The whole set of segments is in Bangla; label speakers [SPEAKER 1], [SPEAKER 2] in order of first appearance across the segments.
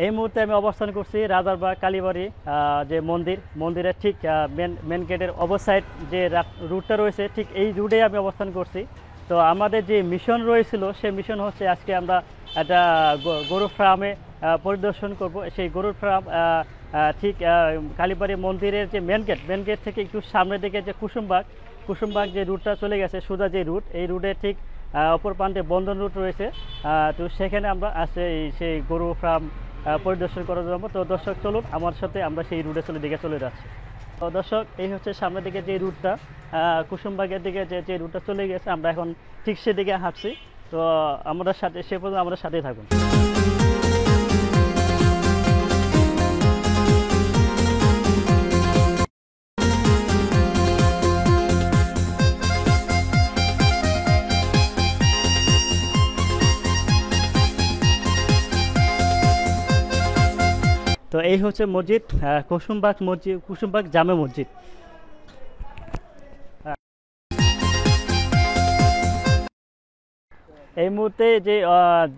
[SPEAKER 1] এই মুহূর্তে আমি অবস্থান করছি রাজারবাগ কালীবাড়ি যে মন্দিরের ঠিক মেন গেটের অপর সাইড যে রুটটা রয়েছে ঠিক এই রুটে আমি অবস্থান করছি। তো আমাদের যে মিশন রয়েছিল সেই মিশন হচ্ছে আজকে আমরা একটা গরু ফার্মে পরিদর্শন করব। সেই গরুর ফার্ম ঠিক কালীবাড়ি মন্দিরের যে মেন গেট থেকে একটু সামনের দিকে যে কুসুমবাগ যে রুটটা চলে গেছে সোজা যে রুট, এই রুটে ঠিক অপর প্রান্তে বন্ধন রুট রয়েছে। তো সেখানে আমরা আসে সেই গরু ফার্ম পরিদর্শন করার জন্য। তো দর্শক চলুন আমার সাথে, আমরা সেই রুটে দিকে চলে যাচ্ছি। তো দর্শক এই হচ্ছে সামনের দিকে যে রুটটা কুসুমবাগের দিকে যে রুটটা চলে গেছে, আমরা এখন ঠিক সেদিকে হাঁটছি। তো আমাদের সাথে সে পর্যন্ত আমাদের সাথেই থাকুন। তো এই হচ্ছে মসজিদ, কুসুমবাগ জামে মসজিদ। এই মুহূর্তে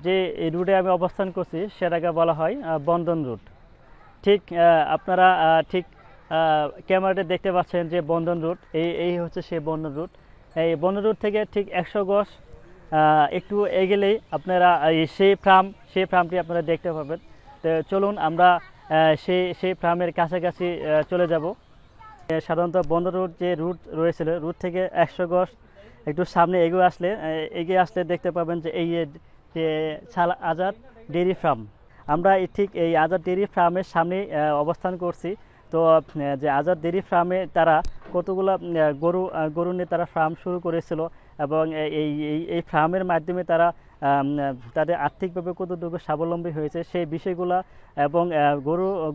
[SPEAKER 1] যে রুটে আমি অবস্থান করছি সেটাকে বলা হয় বন্ধন রুট। ঠিক আপনারা ঠিক ক্যামেরাতে দেখতে পাচ্ছেন যে বন্ধন রুট, এই হচ্ছে সেই বন্ধন রুট। এই বন্ধন রুট থেকে ঠিক 100 গজ একটু এগেলেই আপনারা সেই ফার্মটি আপনারা দেখতে পাবেন। তো চলুন আমরা সেই ফার্মের কাছাকাছি চলে যাব। সাধারণত বন্ধন রুট যে রুট রয়েছিল, রুট থেকে 100 গজ একটু সামনে এগিয়ে আসলে দেখতে পাবেন যে এই যে আজাদ ডেইরি ফার্ম। আমরা ঠিক এই আজাদ ডেইরি ফার্মের সামনে অবস্থান করছি। তো যে আজাদ ডেইরি ফার্মে তারা কতগুলো গরু নিয়ে তারা ফার্ম শুরু করেছিল, এবং এই ফার্মের মাধ্যমে তারা তাদের আর্থিকভাবে কতটুকু স্বাবলম্বী হয়েছে সেই বিষয়গুলা, এবং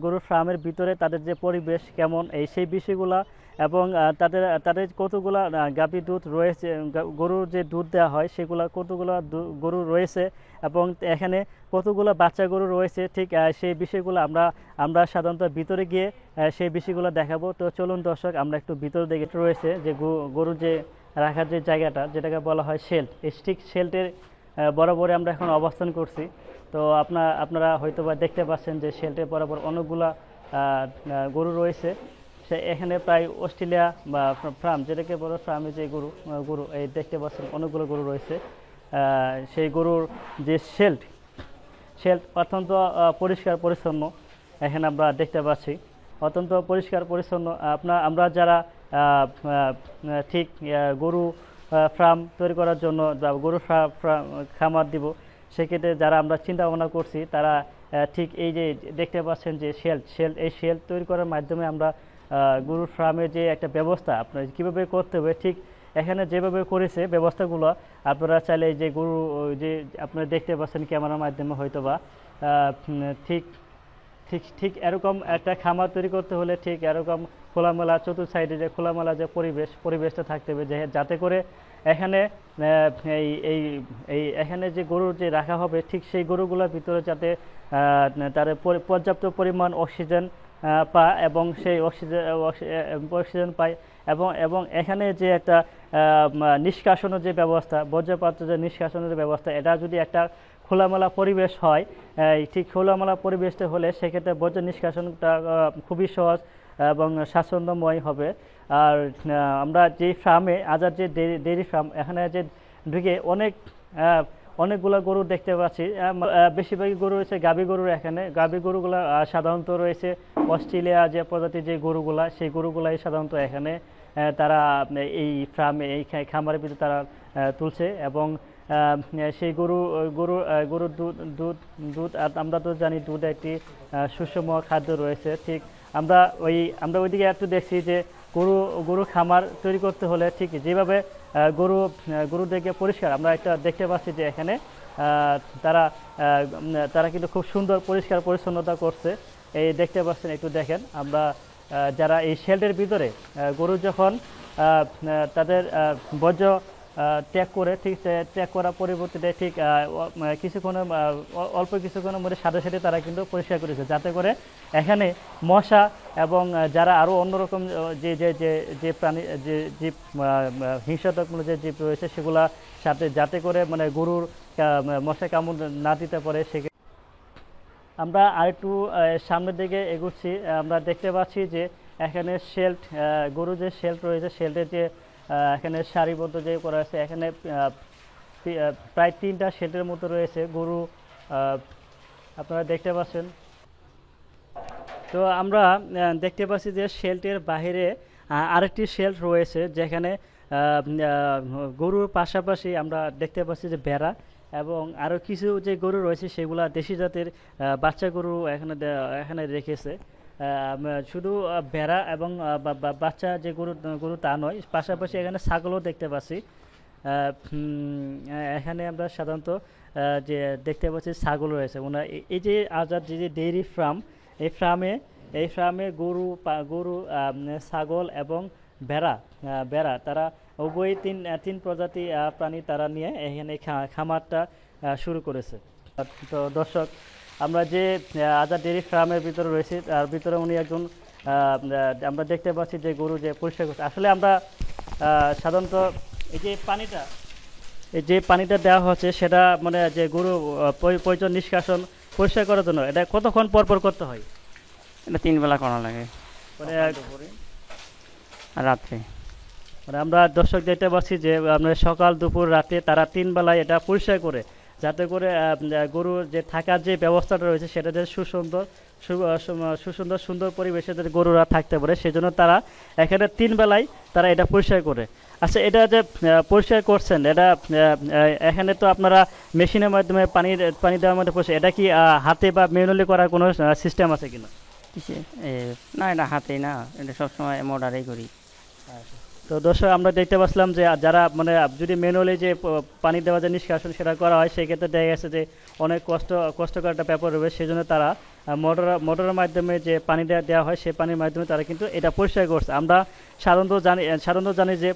[SPEAKER 1] গরুর ফার্মের ভিতরে তাদের যে পরিবেশ কেমন সেই বিষয়গুলা, এবং তাদের কতগুলা গাভী দুধ রয়েছে, গরুর যে দুধ দেওয়া হয় সেগুলা কতগুলা গরু রয়েছে, এবং এখানে কতগুলো বাচ্চা গরু রয়েছে, ঠিক সেই বিষয়গুলো আমরা সাধারণত ভিতরে গিয়ে সেই বিষয়গুলো দেখাবো। তো চলুন দর্শক আমরা একটু ভিতরে দিকে রয়েছে যে গরুর যে রাখার যে জায়গাটা, যেটাকে বলা হয় শেল্ট, এই ঠিক শেল্টের বরাবরে আমরা এখন অবস্থান করছি। তো আপনারা হয়তো বা দেখতে পাচ্ছেন যে শেল্টের বরাবর অনেকগুলা গরু রয়েছে। এখানে প্রায় অস্ট্রেলিয়া বা ফার্ম, যেটাকে বড় ফার্মে যে গরু এই দেখতে পাচ্ছেন অনেকগুলো গরু রয়েছে। সেই গরুর যে শেল্ট অত্যন্ত পরিষ্কার পরিচ্ছন্ন এখানে আমরা দেখতে পাচ্ছি, অত্যন্ত পরিষ্কার পরিচ্ছন্ন। আমরা যারা ঠিক গরু ফার্ম তৈরি করার জন্য গরু খামার দিব, সেক্ষেত্রে যারা আমরা চিন্তা ভাবনা করছি তারা ঠিক এই যে দেখতে পাচ্ছেন যে এই শেল্ট তৈরি করার মাধ্যমে আমরা গরুর ফার্মের যে একটা ব্যবস্থা আপনার কীভাবে করতে হবে, ঠিক এখানে যেভাবে করেছে ব্যবস্থাগুলো আপনারা চাইলে যে গরু যে আপনারা দেখতে পাচ্ছেন ক্যামেরার মাধ্যমে হয়তো বা ঠিক ঠিক ঠিক এরকম একটা খামার তৈরি করতে হলে ঠিক এরকম খোলামেলা চতুর্থ সাইডে যে খোলামেলা যে পরিবেশটা থাকতে হবে, যাতে করে এখানে এই এই এই এখানে যে গরুর যে রাখা হবে ঠিক সেই গরুগুলোর ভিতরে যাতে তার পর্যাপ্ত পরিমাণ অক্সিজেন পায়, এবং সেই অক্সিজেন পায়, এবং এখানে যে একটা নিষ্কাশনের যে ব্যবস্থা, বর্জ্যপদার্থ যে নিষ্কাশনের যে ব্যবস্থা, এটা যদি একটা খোলামেলা পরিবেশ হয়, ঠিক খোলামেলা পরিবেশটা হলে সেক্ষেত্রে বর্জ্য নিষ্কাশনটা খুবই সহজ এবং স্বাচ্ছন্দ্যময় হবে। আর আমরা যে ফার্মে আজাদ যে ডেইরি ফার্ম, এখানে যে ঢুকে অনেকগুলো গরু দেখতে পাচ্ছি। বেশিরভাগই গরু রয়েছে গাভী গরুর। এখানে গাভী গরুগুলো সাধারণত রয়েছে অস্ট্রেলিয়া যে প্রজাতির যে গরুগুলা, সেই গরুগুলাই সাধারণত এখানে তারা এই ফার্মে এই খামারের ভিতরে তারা তুলছে, এবং সেই গরুর দুধ আমরা তো জানি দুধ একটি সুষম খাদ্য রয়েছে। ঠিক আমরা ওইদিকে একটু দেখছি যে গরু খামার তৈরি করতে হলে ঠিক যেভাবে গরুদেরকে পরিষ্কার আমরা একটা দেখতে পাচ্ছি যে এখানে তারা কিন্তু খুব সুন্দর পরিষ্কার পরিচ্ছন্নতা করছে, এই দেখতে পাচ্ছেন, একটু দেখেন। আমরা যারা এই শেল্টের ভিতরে গরু যখন তাদের বর্জ্য ত্যাগ করে, ঠিক ত্যাগ করার পরিবর্তে ঠিক অল্প কিছুক্ষণের মধ্যে সাথে তারা কিন্তু পরিষ্কার করেছে, যাতে করে এখানে মশা এবং যারা আরও অন্যরকম যে প্রাণী যে জীব হিংসাত্মক যে জীব রয়েছে সেগুলা সাথে যাতে করে মানে গরুর মশা কামড় না দিতে পারে। আমরা আরেকটু সামনের দিকে এগুচ্ছি। আমরা দেখতে পাচ্ছি যে এখানে শেল্ট, গরু যে শেল্ট রয়েছে, শেল্টের যে এখানে সারিবদ্ধ যে করা আছে, এখানে প্রায় 3টা শেল্টের মতো রয়েছে গরু, আপনারা দেখতে পাচ্ছেন। তো আমরা দেখতে পাচ্ছি যে শেল্টের বাহিরে আরেকটি শেল্ট রয়েছে, যেখানে গরুর পাশাপাশি আমরা দেখতে পাচ্ছি যে ভেড়া এবং আরও কিছু যে গরু রয়েছে সেগুলা দেশি জাতের বাচ্চা গরু এখানে এখানে রেখেছে। শুধু ভেড়া এবং বাচ্চা যে গরু গরু তা নয়, পাশাপাশি এখানে ছাগলও দেখতে পাচ্ছি। এখানে আমরা সাধারণত যে দেখতে পাচ্ছি ছাগল রয়েছে। ওনার এই যে আজাদ যে ডেইরি ফার্ম, এই ফার্মে গরু গরু, ছাগল এবং ভেড়া তারা উভয়ই তিন প্রজাতি প্রাণী তারা নিয়ে এখানে খামারটা শুরু করেছে। তো দর্শক, আমরা যে আজাদ ডেইরি ফার্মের ভিতরে রয়েছি, তার ভিতরে উনি একজন, আমরা দেখতে পাচ্ছি যে গরু যে পরিষ্কার করছে। আসলে আমরা সাধারণত এই যে পানিটা দেওয়া হচ্ছে সেটা মানে যে গরু প্রয়োজন নিষ্কাশন পরিষ্কার করার জন্য, এটা কতক্ষণ পর পর করতে হয়?
[SPEAKER 2] এটা 3 বেলা করা লাগে,
[SPEAKER 1] মানে
[SPEAKER 2] আর রাত্রে।
[SPEAKER 1] মানে আমরা দর্শক দেখতে পাচ্ছি যে আমরা সকাল দুপুর রাতে তারা 3 বেলায় এটা পরিষ্কার করে, যাতে করে গরুর যে থাকার যে ব্যবস্থাটা রয়েছে সেটা যে সুন্দর পরিবেশে যাতে গরুরা থাকতে পারে, সেজন্য তারা এখানে 3 বেলায় তারা এটা পরিষ্কার করে। আচ্ছা, এটা যে পরিষ্কার করছেন, এটা এখানে তো আপনারা মেশিনের মাধ্যমে পানি দেওয়ার মধ্যে পরিষ্কার, এটা কি হাতে বা ম্যানুয়ালি করার কোনো সিস্টেম আছে কিনা?
[SPEAKER 2] কিসে না, এটা হাতেই না, এটা সবসময় মোটরেই করি।
[SPEAKER 1] তো দর্শক, আমরা দেখতে পাচ্ছিলাম যে যারা মানে যদি ম্যানুয়ালি যে পানি দেওয়া যে নিষ্কাশন সেটা করা হয়, সেক্ষেত্রে দেখা গেছে যে অনেক কষ্টকর একটা ব্যাপার রয়েছে। সেই জন্য তারা মোটরের মাধ্যমে যে পানি দেওয়া হয়, সেই পানির মাধ্যমে তারা কিন্তু এটা পরিষ্কার করছে। আমরা সাধারণত জানি যে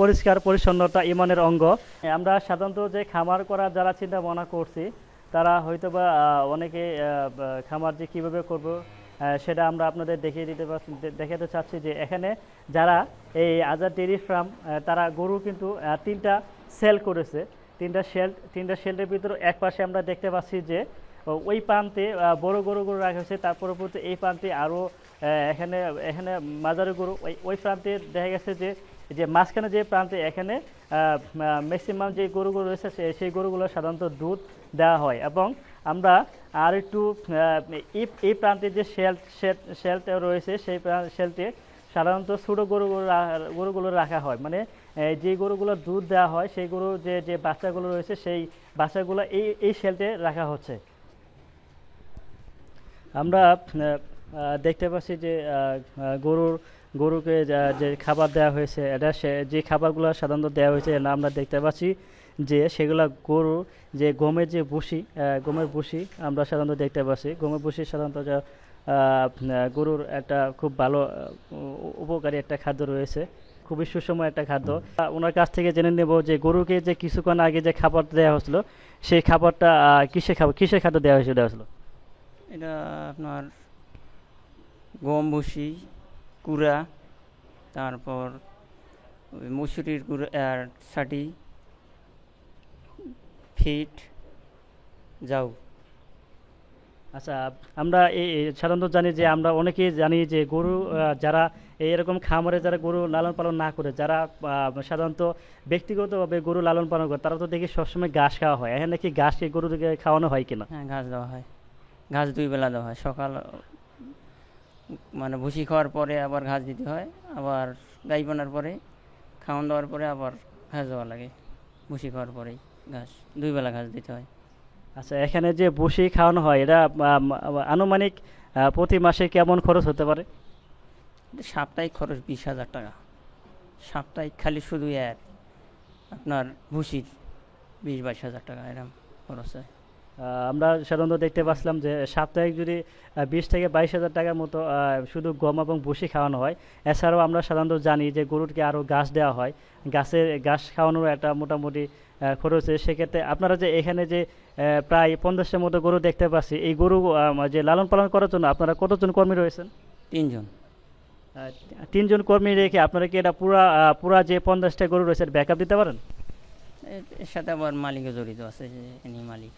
[SPEAKER 1] পরিষ্কার পরিচ্ছন্নতা ইমানের অঙ্গ। আমরা সাধারণত যে খামার করা যারা চিন্তা ভাবনা করছি, তারা হয়তো বা অনেকে খামার যে কীভাবে করব সেটা আমরা আপনাদের দেখাতে চাচ্ছি যে এখানে যারা এই আজাদ ডেইরি ফার্ম, তারা গরু কিন্তু 3টা সেল করেছে। 3টা শেল্টের ভিতরে এক পাশে আমরা দেখতে পাচ্ছি যে ওই প্রান্তে বড় গরু রাখা হয়েছে, তার পরবর্তী এই প্রান্তে আরও এখানে মাঝারি গরু, ওই প্রান্তে দেখা গেছে যে মাঝখানে যে প্রান্তে এখানে ম্যাক্সিমাম যে গরুগুলো রয়েছে সেই গরুগুলো সাধারণত দুধ দেওয়া হয়। এবং আমরা আর একটু এই প্রান্তে যে শেল্ট রয়েছে, সেই শেল্টে সাধারণত ছোটো গরুগুলো রাখা হয়। মানে যে গরুগুলো দুধ দেওয়া হয়, সেই গরু যে বাচ্চাগুলো রয়েছে, সেই বাচ্চাগুলো এই শেল্টে রাখা হচ্ছে। আমরা দেখতে পাচ্ছি যে গরুকে যে খাবার দেওয়া হয়েছে, এটা যে খাবারগুলো সাধারণত দেওয়া হয়েছে আমরা দেখতে পাচ্ছি যে সেগুলো গরু যে গমের ভুসি আমরা সাধারণত দেখতে পাচ্ছি। গমের ভুসি সাধারণত গরুর একটা খুব ভালো উপকারী একটা খাদ্য রয়েছে, খুবই সুষম একটা খাদ্য। ওনার কাছ থেকে জেনে নেব যে গরুকে যে কিছুক্ষণ আগে যে খাবার দেওয়া হয়েছিল, সেই খাবারটা কিসের খাদ্য দেওয়া হয়েছিল?
[SPEAKER 2] এটা আপনার গম ভুসি, কুড়া, তারপর মুসুরির গুঁড়া আর ছাটি, ফিট, যাও।
[SPEAKER 1] আচ্ছা, আমরা সাধারণত জানি যে আমরা অনেকেই জানি যে গরু যারা এরকম খামারে যারা গরু লালন পালন না করে, যারা সাধারণত ব্যক্তিগতভাবে গরু লালন পালন করে, তারা তো দেখি সবসময় ঘাস খাওয়া হয়। এখানে কি ঘাস গরুদেরকে খাওয়ানো হয় কিনা?
[SPEAKER 2] হ্যাঁ, ঘাস দেওয়া হয়। ঘাস 2 বেলা দেওয়া হয়, সকাল মানে ভুসি খাওয়ার পরে আবার ঘাস দিতে হয়, আবার গাই বানার পরে খাওয়ান দেওয়ার পরে আবার ঘাস দেওয়া লাগে। ভুসি খাওয়ার পরেই ঘাস 2 বেলা ঘাস দিতে হয়।
[SPEAKER 1] আচ্ছা, এখানে যে ভুসি খাওয়ানো হয়, এটা আনুমানিক প্রতি মাসে কেমন খরচ হতে পারে?
[SPEAKER 2] সাপ্তাহিক খরচ 20,000 টাকা। সাপ্তাহিক খালি শুধু আপনার ভুসির 20-22 হাজার টাকা এরকম খরচ হয়।
[SPEAKER 1] আমরা সাধারণত দেখতে পাচ্ছিলাম যে সাপ্তাহিক যদি 20 থেকে 22 হাজার টাকার মতো শুধু গম এবং ভুসি খাওয়ানো হয়। এছাড়াও আমরা সাধারণত জানি যে গরুকে আরও ঘাস দেওয়া হয়, ঘাস খাওয়ানোর একটা মোটামুটি খরচ। সেক্ষেত্রে আপনারা যে এখানে যে প্রায় 50টার মতো গরু দেখতে পাচ্ছি, এই গরু যে লালন পালন করার জন্য আপনারা কতজন কর্মী রয়েছেন?
[SPEAKER 2] 3 জন।
[SPEAKER 1] 3 জন কর্মী রেখে আপনারা কি এটা পুরা যে 50টা গরু রয়েছে ব্যাকআপ দিতে পারেন?
[SPEAKER 2] এর সাথে আবার মালিকও জড়িত আছে, যে ইনি মালিক।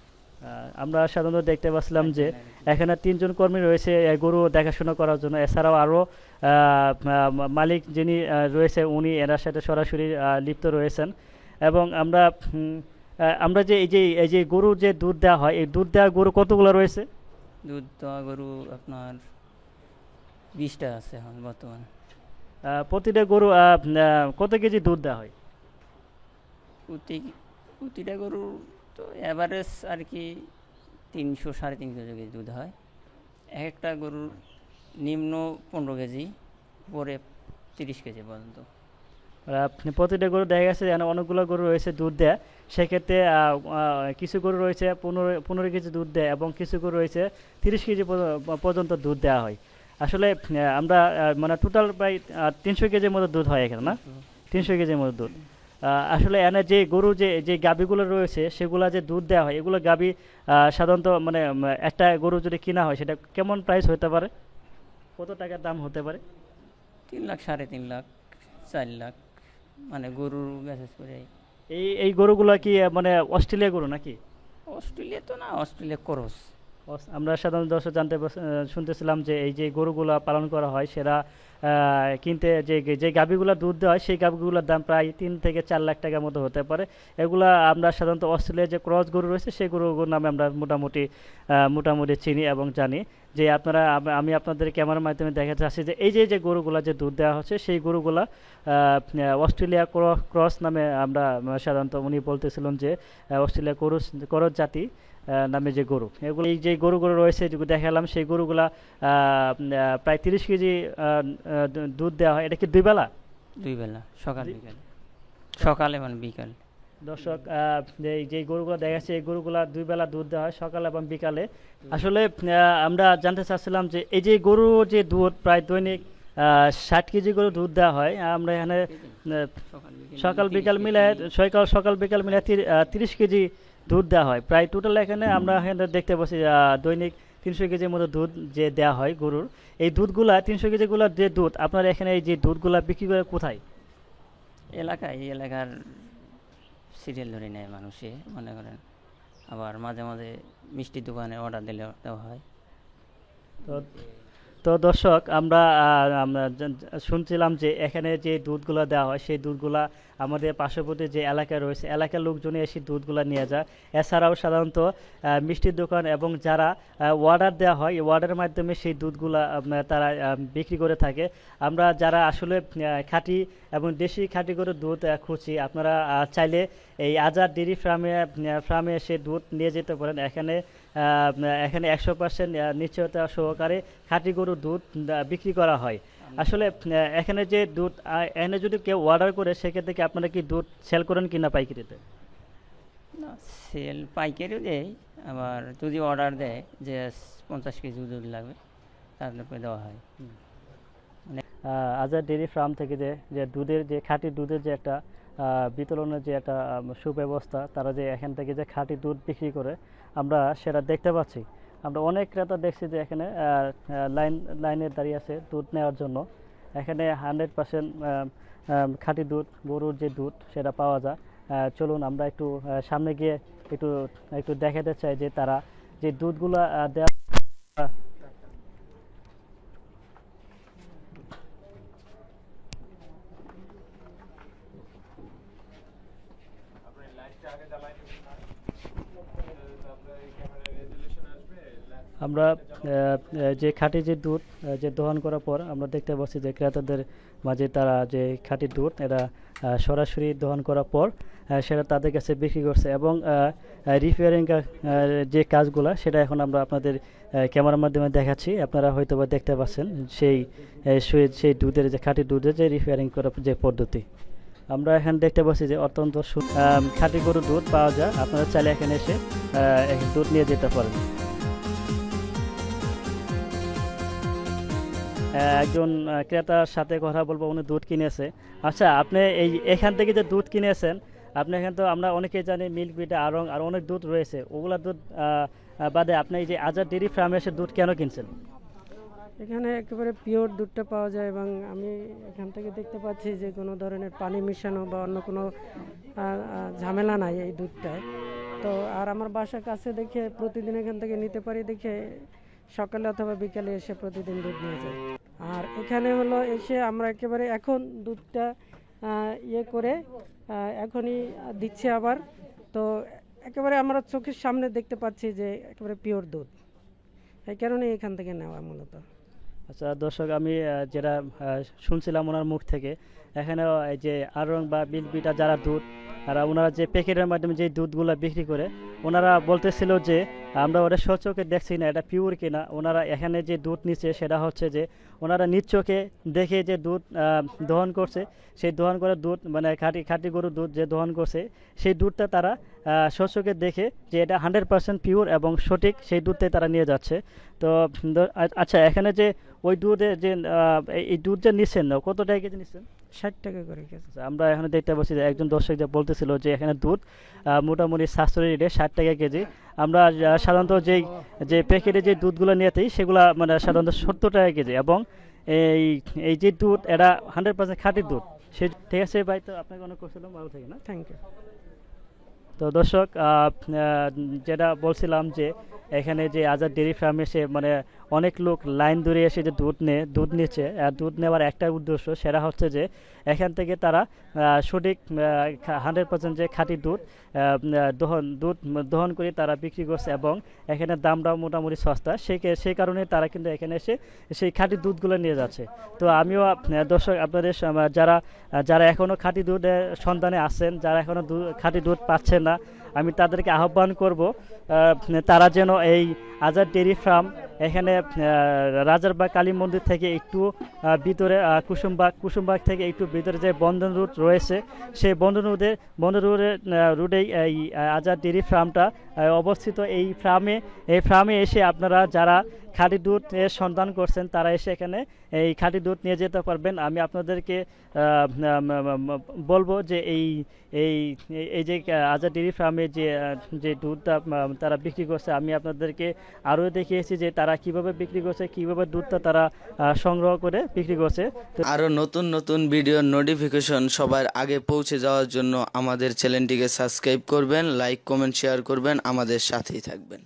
[SPEAKER 1] আমরা সাধারণত দেখতে পাচ্ছিলাম যে এখানে 3 জন কর্মী রয়েছে গরু দেখাশোনা করার জন্য, এছাড়াও আরও মালিক যিনি রয়েছে উনি এনার সাথে সরাসরি লিপ্ত রয়েছেন। এবং আমরা যে এই যে গরুর যে দুধ দেওয়া হয়, এই দুধ দেওয়া গরু কতগুলো রয়েছে?
[SPEAKER 2] দুধ দেওয়া গরু আপনার 20টা আছে এখন বর্তমানে।
[SPEAKER 1] প্রতিটা গরু কত কেজি দুধ দেওয়া হয়?
[SPEAKER 2] প্রতিটা গরু তো অ্যাভারেজ আর কি 300-350 কেজি দুধ হয়। এক একটা গরুর নিম্ন 15 কেজি, পরে 30 কেজি পর্যন্ত।
[SPEAKER 1] প্রতিটা গরু দেখা গেছে যেন অনেকগুলো গরু রয়েছে দুধ দেয়, সেক্ষেত্রে কিছু গরু রয়েছে 15 কেজি দুধ দেয় এবং কিছু গরু রয়েছে 30 কেজি পর্যন্ত দুধ দেওয়া হয়। আসলে আমরা মানে টোটাল প্রায় 300 কেজির মতো দুধ হয় এখানে, না? 300 কেজির মতো দুধ। আসলে এনে যে গরু যে গাভীগুলো রয়েছে সেগুলা যে দুধ দেওয়া হয়, এগুলো গাভী সাধারণত মানে একটা গরু যদি কিনা হয় সেটা কেমন প্রাইস হতে পারে, কত টাকার দাম হতে পারে?
[SPEAKER 2] 3 লাখ, 3.5 লাখ, 4 লাখ, মানে গরুর মেসেজ করে।
[SPEAKER 1] এই গরুগুলো কি মানে অস্ট্রেলিয়া গরু নাকি?
[SPEAKER 2] অস্ট্রেলিয়া তো না, অস্ট্রেলিয়া ক্রস।
[SPEAKER 1] আমরা সাধারণ দর্শক শুনতেছিলাম যে এই যে গরুগুলা পালন করা হয় সেটা কিনতে যে যে গাভীগুলা দুধ দেওয়া হয় সেই গাভীগুলোর দাম প্রায় 3 থেকে 4 লাখ টাকার মতো হতে পারে। এগুলা আমরা সাধারণত অস্ট্রেলিয়ার যে ক্রস গরু রয়েছে সেই গরুগুলোর নামে আমরা মোটামুটি চিনি এবং জানি। যে আমি আপনাদের ক্যামেরার মাধ্যমে দেখাতে চাচ্ছি যে এই যে গরুগুলা যে দুধ দেওয়া হচ্ছে সেই গরুগুলা অস্ট্রেলিয়া ক্রস নামে আমরা সাধারণত উনি বলতেছিলেন যে অস্ট্রেলিয়া ক্রস জাতি নামে যে গরু, এগুলো এই যে গরুগুলো রয়েছে যেগুলো দেখালাম সেই গরুগুলা প্রায় 30 কেজি দুধ দেওয়া হয়। এটা কি 2 বেলা?
[SPEAKER 2] 2 বেলা, সকাল বিকাল। সকালে মানে বিকাল।
[SPEAKER 1] দর্শক যে গরুগুলো দেখা যাচ্ছে এই গরুগুলা 2 বেলা দুধ দেওয়া হয়, সকাল এবং বিকালে। আসলে আমরা জানতে চাচ্ছিলাম যে এই যে গরু যে দুধ প্রায় দৈনিক 60 কেজি করে দুধ দেওয়া হয়। আমরা এখানে সকাল বিকাল মিলে 30 কেজি দুধ দেওয়া হয় প্রায় টোটাল। এখানে আমরা এখানে দেখতে পাচ্ছি দৈনিক 300 কেজির মতো দুধ যে দেওয়া হয় গরুর। এই দুধগুলা 300 কেজিগুলো যে দুধ আপনার এখানে এই যে দুধগুলা বিক্রি করে কোথায়?
[SPEAKER 2] এই এলাকার সিরিয়াল ধরে নেয় মানুষে, মনে করেন। আবার মাঝে মাঝে মিষ্টির দোকানে অর্ডার দিলে দেওয়া হয়।
[SPEAKER 1] তো দর্শক আমরা শুনছিলাম যে এখানে যে দুধগুলা দেওয়া হয় সেই দুধগুলা আমাদের পার্শ্ববর্তী যে এলাকায় রয়েছে এলাকার লোকজনে এসে দুধগুলা নিয়ে যায়। এছাড়াও সাধারণত মিষ্টির দোকান এবং যারা অর্ডার দেওয়া হয় এই অর্ডারের মাধ্যমে সেই দুধগুলা তারা বিক্রি করে থাকে। আমরা যারা আসলে খাঁটি এবং দেশি খাঁটি করে দুধ খুঁজছি, আপনারা চাইলে এই আজাদ ডেইরি ফার্মে এসে দুধ নিয়ে যেতে পারেন। এখানে 100% নিশ্চয়তা সহকারে খাঁটি গরুর দুধ বিক্রি করা হয়। আসলে এখানে যে দুধ এখানে যদি কেউ অর্ডার করে সেক্ষেত্রে কি আপনারা কি দুধ সেল করেন কিনা পাইকারিতে?
[SPEAKER 2] না, সেল পাইকারিও দেয়, আবার যদি অর্ডার দেয় যে 50 কেজি দুধ লাগবে তারপরে দেওয়া হয়।
[SPEAKER 1] আজাদ ডেইরি ফার্ম থেকে যে দুধের যে খাঁটি দুধের যে একটা বিতরণের যে একটা সুব্যবস্থা, তারা যে এখান থেকে যে খাঁটি দুধ বিক্রি করে আমরা সেটা দেখতে পাচ্ছি। আমরা অনেক ক্রেতা দেখছি যে এখানে লাইনে দাঁড়িয়ে আছে দুধ নেওয়ার জন্য। এখানে 100% খাঁটি দুধ গরুর যে দুধ সেটা পাওয়া যায়। চলুন আমরা একটু সামনে গিয়ে একটু দেখাতে চাই যে তারা যে দুধগুলা দেওয়া। আমরা যে খাঁটি যে দুধ যে দহন করার পর আমরা দেখতে পাচ্ছি যে ক্রেতাদের মাঝে তারা যে খাঁটি দুধ এরা সরাসরি দহন করার পর সেটা তাদের কাছে বিক্রি করছে এবং রিপেয়ারিং যে কাজগুলো সেটা এখন আমরা আপনাদের ক্যামেরার মাধ্যমে দেখাচ্ছি। আপনারা হয়তো বা দেখতে পাচ্ছেন সেই দুধের যে খাঁটি দুধের যে রিপেয়ারিং করার যে পদ্ধতি। আমরা এখানে দেখতে পাচ্ছি যে অত্যন্ত খাঁটি গরুর দুধ পাওয়া যায়। আপনারা চাইলে এখানে এসে দুধ নিয়ে যেতে পারেন। একজন ক্রেতার সাথে কথা বলবো, উনি দুধ কিনেছে। আচ্ছা, আপনি এখান থেকে যে দুধ কিনেছেন, আপনি এখানে তো আমরা অনেকেই জানি মিল্ক বিটা আরং আর অনেক দুধ রয়েছে, ওগুলা দুধ বাদে আপনি এই যে আজাদ ডেইরি ফার্মে এসে দুধ কেন কিনছেন?
[SPEAKER 3] এখানে একেবারে পিওর দুধটা পাওয়া যায় এবং আমি এখান থেকে দেখতে পাচ্ছি যে কোনো ধরনের পানি মেশানো বা অন্য কোনো ঝামেলা নাই এই দুধটায়। তো আর আমার বাসার কাছে দেখে প্রতিদিন এখান থেকে নিতে পারি দেখে সকালে অথবা বিকালে এসে প্রতিদিন দুধ নিয়ে যাই। আর এখানে হলো এসে আমরা একেবারে এখন দুধটা ইয়ে করে এখনই দিচ্ছে আবার। তো একেবারে আমরা চোখের সামনে দেখতে পাচ্ছি যে একেবারে পিওর দুধ, এই কারণে এখান থেকে নেওয়া মূলত।
[SPEAKER 1] আচ্ছা দর্শক, আমি যেটা শুনছিলাম ওনার মুখ থেকে, এখানে এই যে আড়ং বা বিলবিটা যারা দুধ, আর ওনারা যে প্যাকেটের মাধ্যমে যে দুধগুলো বিক্রি করে, ওনারা বলতেছিল যে আমরা ওটা সচক্ষে দেখছি না এটা পিওর কিনা। ওনারা এখানে যে দুধ নিচ্ছে সেটা হচ্ছে যে ওনারা নিজ চোখে দেখে যে দুধ দহন করছে, সেই দহন করা দুধ মানে খাঁটি গরুর দুধ যে দহন করছে, সেই দুধটা তারা সচক্ষে দেখে যে এটা 100% পিওর এবং সঠিক, সেই দুধটাই তারা নিয়ে যাচ্ছে। তো আচ্ছা, এখানে যে ওই দুধে যে এই দুধ যে নিচ্ছেন না, কত টাকা কেজি নিচ্ছেন?
[SPEAKER 3] 60 টাকা করে কেজি।
[SPEAKER 1] আমরা এখানে দেখতে পাচ্ছি যে একজন দর্শক যে বলতেছিল যে এখানে দুধ মোটামুটি সাশ্রয়ী রেটে 60 টাকা কেজি। আমরা সাধারণত যে প্যাকেটে যে দুধগুলো নিয়ে থাকি সেগুলা মানে সাধারণত 70 টাকা কেজি, এবং এই এই যে দুধ এটা 100% খাঁটি দুধ। সে ঠিক আছে ভাই, তো আপনাকে অনেক কষ্ট, ভালো থাকে না?
[SPEAKER 3] Thank you.
[SPEAKER 1] তো দর্শক, যেটা বলছিলাম যে এখানে যে আজাদ ডেয়ারি ফার্মে এসে মানে অনেক লোক লাইন ধরে এসে যে দুধ নিচ্ছে, আর দুধ নেওয়ার একটা উদ্দেশ্য, সেটা হচ্ছে যে এখান থেকে তারা সঠিক 100% যে খাঁটি দুধ দহন করে তারা বিক্রি করছে, এবং এখানে দামটাও মোটামুটি সস্তা। সেই কারণে তারা কিন্তু এখানে এসে সেই খাঁটি দুধগুলো নিয়ে যাচ্ছে। তো আমিও দর্শক আপনাদের যারা এখনও খাঁটি দুধের সন্ধানে আছেন, যারা এখনও খাঁটি দুধ পাচ্ছেন না, আমি তাদেরকে আহ্বান করব তারা যেন এই আজাদ ডেয়ারি ফার্ম এখানে রাজারবাগ কালী মন্দির থেকে একটু ভিতরে কুসুমবাগ থেকে একটু ভিতরে যে বন্ধন রুট রয়েছে, সেই বন্ধন রুটেই এই আজাদ ডেয়ারি ফার্মটা অবস্থিত। এই ফার্মে এসে আপনারা যারা খাঁটি দুধ এর সন্ধান করছেন তারা এসে এখানে এই খাঁটি দুধ নিয়ে যেতে পারবেন। আমি আপনাদেরকে বলবো যে এই যে আজাদ ডেয়ারি ফার্মে যে দুধটা তারা বিক্রি করছে, আমি আপনাদেরকে আরও দেখিয়েছি যে তারা কিভাবে বিক্রি করছে, কিভাবে দুধটা তারা সংগ্রহ করে বিক্রি করছে।
[SPEAKER 4] আরও নতুন নতুন ভিডিওর নোটিফিকেশন সবার আগে পৌঁছে যাওয়ার জন্য আমাদের চ্যানেলটিকে সাবস্ক্রাইব করবেন, লাইক কমেন্ট শেয়ার করবেন, আমাদের সাথেই থাকবেন।